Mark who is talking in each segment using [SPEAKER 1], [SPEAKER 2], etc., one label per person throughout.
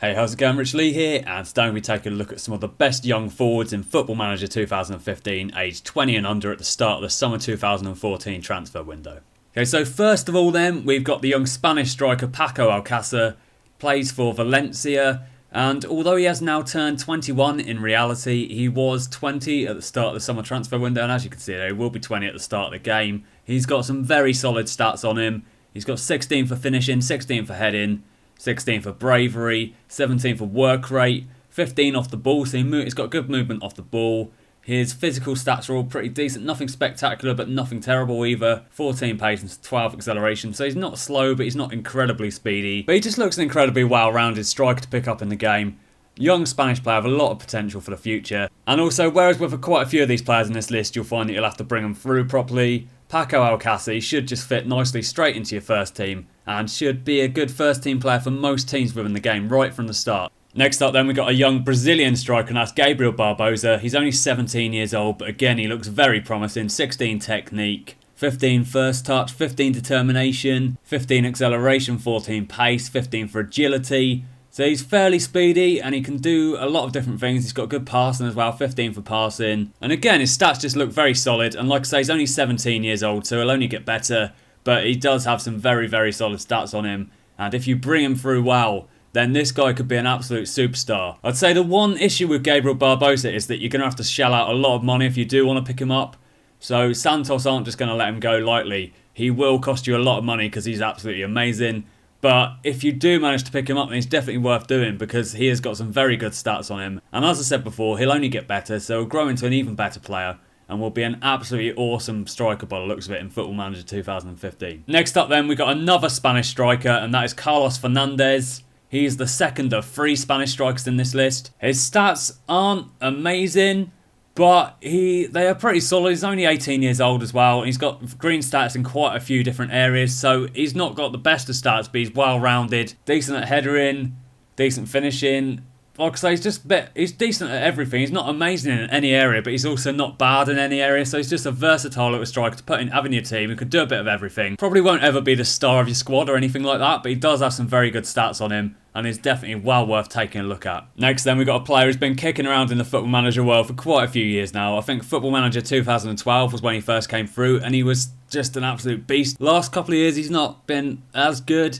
[SPEAKER 1] Hey, how's it going? Rich Lee here, and today we'll be taking a look at some of the best young forwards in Football Manager 2015, aged 20 and under at the start of the summer 2014 transfer window. Okay, so first of all then, we've got the young Spanish striker Paco Alcácer, plays for Valencia, and although he has now turned 21 in reality, he was 20 at the start of the summer transfer window, and as you can see there, he will be 20 at the start of the game. He's got some very solid stats on him. He's got 16 for finishing, 16 for heading, 16 for bravery, 17 for work rate, 15 off the ball, so he's got good movement off the ball. His physical stats are all pretty decent, nothing spectacular but nothing terrible either. 14 pace and 12 acceleration, so he's not slow but he's not incredibly speedy. But he just looks an incredibly well-rounded striker to pick up in the game. Young Spanish player with a lot of potential for the future. And also, whereas with quite a few of these players in this list, you'll find that you'll have to bring them through properly, Paco Alcácer should just fit nicely straight into your first team and should be a good first team player for most teams within the game right from the start. Next up then, we've got a young Brazilian striker, and that's Gabriel Barbosa. He's only 17 years old, but again he looks very promising. 16 technique, 15 first touch, 15 determination, 15 acceleration, 14 pace, 15 for agility. So he's fairly speedy and he can do a lot of different things. He's got good passing as well, 15 for passing. And again, his stats just look very solid. And like I say, he's only 17 years old, so he'll only get better. But he does have some very, very solid stats on him. And if you bring him through well, then this guy could be an absolute superstar. I'd say the one issue with Gabriel Barbosa is that you're going to have to shell out a lot of money if you do want to pick him up. So Santos aren't just going to let him go lightly. He will cost you a lot of money because he's absolutely amazing. But if you do manage to pick him up, then he's definitely worth doing because he has got some very good stats on him. And as I said before, he'll only get better, so he'll grow into an even better player and will be an absolutely awesome striker by the looks of it in Football Manager 2015. Next up then, we've got another Spanish striker, and that is Carlos Fernandez. He's the second of 3 Spanish strikers in this list. His stats aren't amazing, but they are pretty solid. He's only 18 years old as well. He's got green stats in quite a few different areas, so he's not got the best of stats, but he's well-rounded. Decent at headering, decent finishing. Like I say, he's decent at everything. He's not amazing in any area, but he's also not bad in any area, so he's just a versatile little striker to put in having your team who can do a bit of everything. Probably won't ever be the star of your squad or anything like that, but he does have some very good stats on him, and is definitely well worth taking a look at. Next then, we've got a player who's been kicking around in the Football Manager world for quite a few years now. I think Football Manager 2012 was when he first came through, and he was just an absolute beast. Last couple of years, he's not been as good,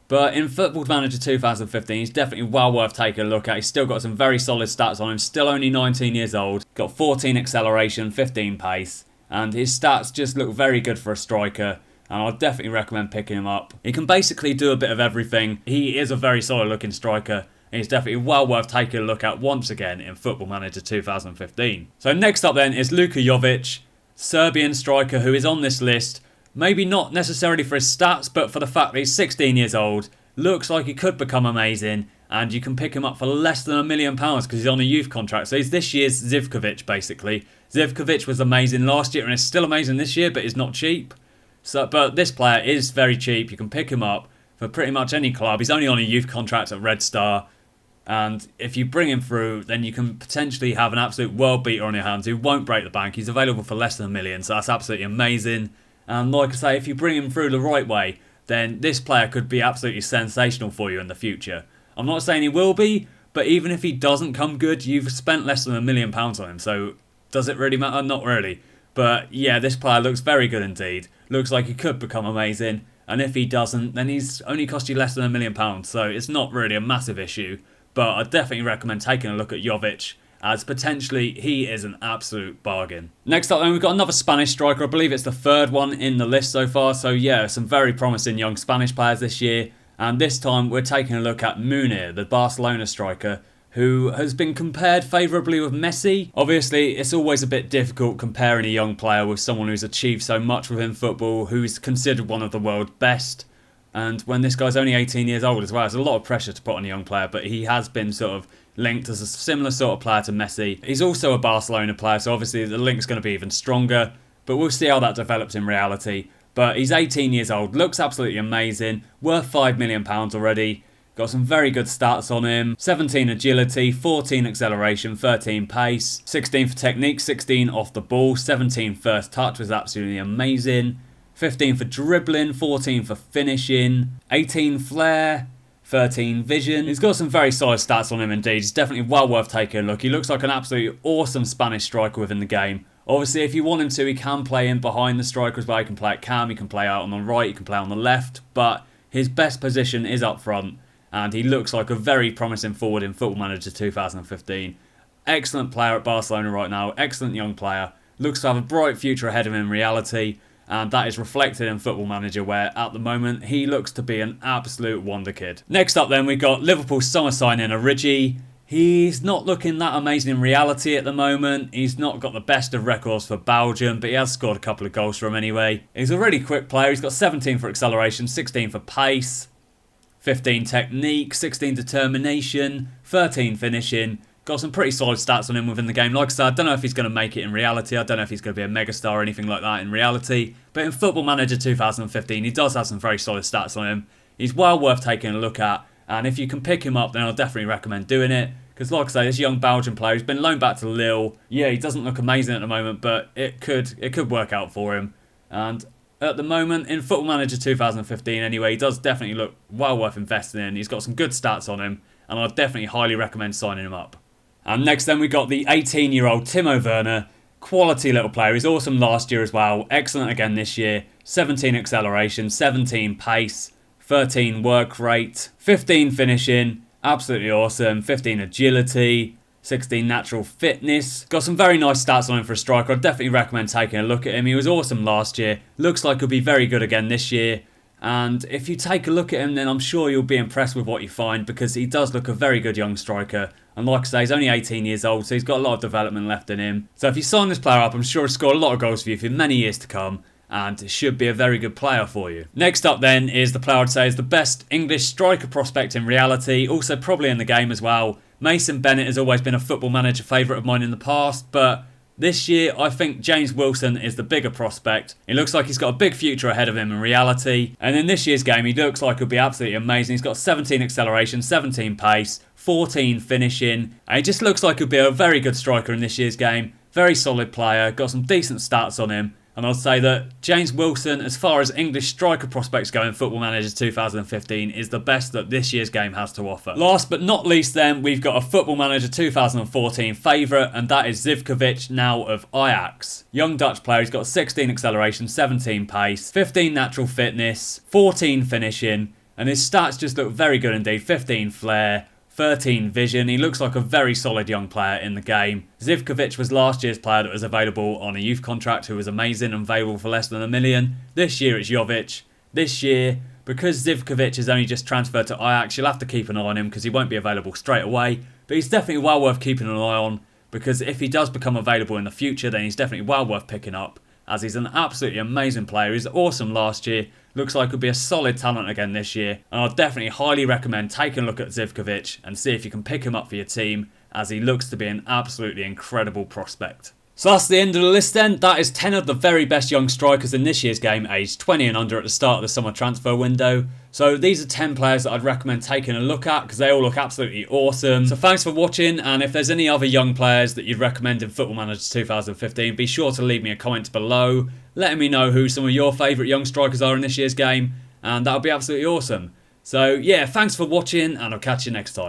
[SPEAKER 1] but in Football Manager 2015, he's definitely well worth taking a look at. He's still got some very solid stats on him, still only 19 years old, got 14 acceleration, 15 pace, and his stats just look very good for a striker. And I'd definitely recommend picking him up. He can basically do a bit of everything. He is a very solid looking striker. And he's definitely well worth taking a look at once again in Football Manager 2015. So next up then is Luka Jovic, Serbian striker who is on this list. Maybe not necessarily for his stats, but for the fact that he's 16 years old. Looks like he could become amazing. And you can pick him up for less than £1 million because he's on a youth contract. So he's this year's Zivkovic basically. Zivkovic was amazing last year and is still amazing this year, but is not cheap. But this player is very cheap. You can pick him up for pretty much any club. He's only on a youth contract at Red Star. And if you bring him through, then you can potentially have an absolute world beater on your hands who won't break the bank. He's available for less than £1 million, so that's absolutely amazing. And like I say, if you bring him through the right way, then this player could be absolutely sensational for you in the future. I'm not saying he will be, but even if he doesn't come good, you've spent less than £1 million on him. So does it really matter? Not really. But yeah, this player looks very good indeed. Looks like he could become amazing. And if he doesn't, then he's only cost you less than £1 million. So it's not really a massive issue. But I definitely recommend taking a look at Jovic, as potentially he is an absolute bargain. Next up then, we've got another Spanish striker. I believe it's the third one in the list so far. So yeah, some very promising young Spanish players this year. And this time we're taking a look at Munir, the Barcelona striker, who has been compared favourably with Messi. Obviously, it's always a bit difficult comparing a young player with someone who's achieved so much within football, who's considered one of the world's best. And when this guy's only 18 years old as well, it's a lot of pressure to put on a young player, but he has been sort of linked as a similar sort of player to Messi. He's also a Barcelona player, so obviously the link's going to be even stronger, but we'll see how that develops in reality. But he's 18 years old, looks absolutely amazing, worth £5 million already. Got some very good stats on him. 17 agility, 14 acceleration, 13 pace, 16 for technique, 16 off the ball, 17 first touch was absolutely amazing. 15 for dribbling, 14 for finishing, 18 flair, 13 vision. He's got some very solid stats on him indeed. He's definitely well worth taking a look. He looks like an absolutely awesome Spanish striker within the game. Obviously, if you want him to, he can play in behind the striker as well. He can play at cam, he can play out on the right, he can play on the left. But his best position is up front. And he looks like a very promising forward in Football Manager 2015. Excellent player at Barcelona right now. Excellent young player. Looks to have a bright future ahead of him in reality. And that is reflected in Football Manager, where at the moment he looks to be an absolute wonder kid. Next up then, we've got Liverpool summer signing Origi. He's not looking that amazing in reality at the moment. He's not got the best of records for Belgium, but he has scored a couple of goals for him anyway. He's a really quick player. He's got 17 for acceleration, 16 for pace, 15 technique, 16 determination, 13 finishing. Got some pretty solid stats on him within the game. Like I said, I don't know if he's going to make it in reality. I don't know if he's going to be a megastar or anything like that in reality. But in Football Manager 2015, he does have some very solid stats on him. He's well worth taking a look at. And if you can pick him up, then I'll definitely recommend doing it. Because like I say, this young Belgian player, he's been loaned back to Lille. Yeah, he doesn't look amazing at the moment, but it could work out for him. And at the moment, in Football Manager 2015 anyway, he does definitely look well worth investing in. He's got some good stats on him. And I'd definitely highly recommend signing him up. And next then we got the 18-year-old Timo Werner. Quality little player. He's awesome last year as well. Excellent again this year. 17 acceleration, 17 pace, 13 work rate, 15 finishing. Absolutely awesome. 15 agility, 16 natural fitness. Got some very nice stats on him for a striker. I'd definitely recommend taking a look at him. He was awesome last year. Looks like he'll be very good again this year. And if you take a look at him, then I'm sure you'll be impressed with what you find, because he does look a very good young striker. And like I say, he's only 18 years old, so he's got a lot of development left in him. So if you sign this player up, I'm sure he'll score a lot of goals for you for many years to come, and should be a very good player for you. Next up then is the player I'd say is the best English striker prospect in reality, also probably in the game as well. Mason Bennett has always been a Football Manager favourite of mine in the past, but this year, I think James Wilson is the bigger prospect. He looks like he's got a big future ahead of him in reality. And in this year's game, he looks like he'll be absolutely amazing. He's got 17 acceleration, 17 pace, 14 finishing. And he just looks like he'll be a very good striker in this year's game. Very solid player, got some decent stats on him. And I'll say that James Wilson, as far as English striker prospects go in Football Manager 2015, is the best that this year's game has to offer. Last but not least then, we've got a Football Manager 2014 favourite, and that is Zivkovic, now of Ajax. Young Dutch player, he's got 16 acceleration, 17 pace, 15 natural fitness, 14 finishing, and his stats just look very good indeed. 15 flair, 13 vision. He looks like a very solid young player in the game. Zivkovic was last year's player that was available on a youth contract, who was amazing and available for less than $1 million. This year it's Jovic. This year, because Zivkovic is only just transferred to Ajax, you'll have to keep an eye on him because he won't be available straight away. But he's definitely well worth keeping an eye on, because if he does become available in the future, then he's definitely well worth picking up, as he's an absolutely amazing player. He's awesome last year. Looks like he'll be a solid talent again this year. And I'll definitely highly recommend taking a look at Zivkovic and see if you can pick him up for your team, as he looks to be an absolutely incredible prospect. So that's the end of the list then. That is 10 of the very best young strikers in this year's game, aged 20 and under at the start of the summer transfer window. So these are 10 players that I'd recommend taking a look at, because they all look absolutely awesome. So thanks for watching, and if there's any other young players that you'd recommend in Football Manager 2015, be sure to leave me a comment below, letting me know who some of your favourite young strikers are in this year's game, and that would be absolutely awesome. So yeah, thanks for watching, and I'll catch you next time.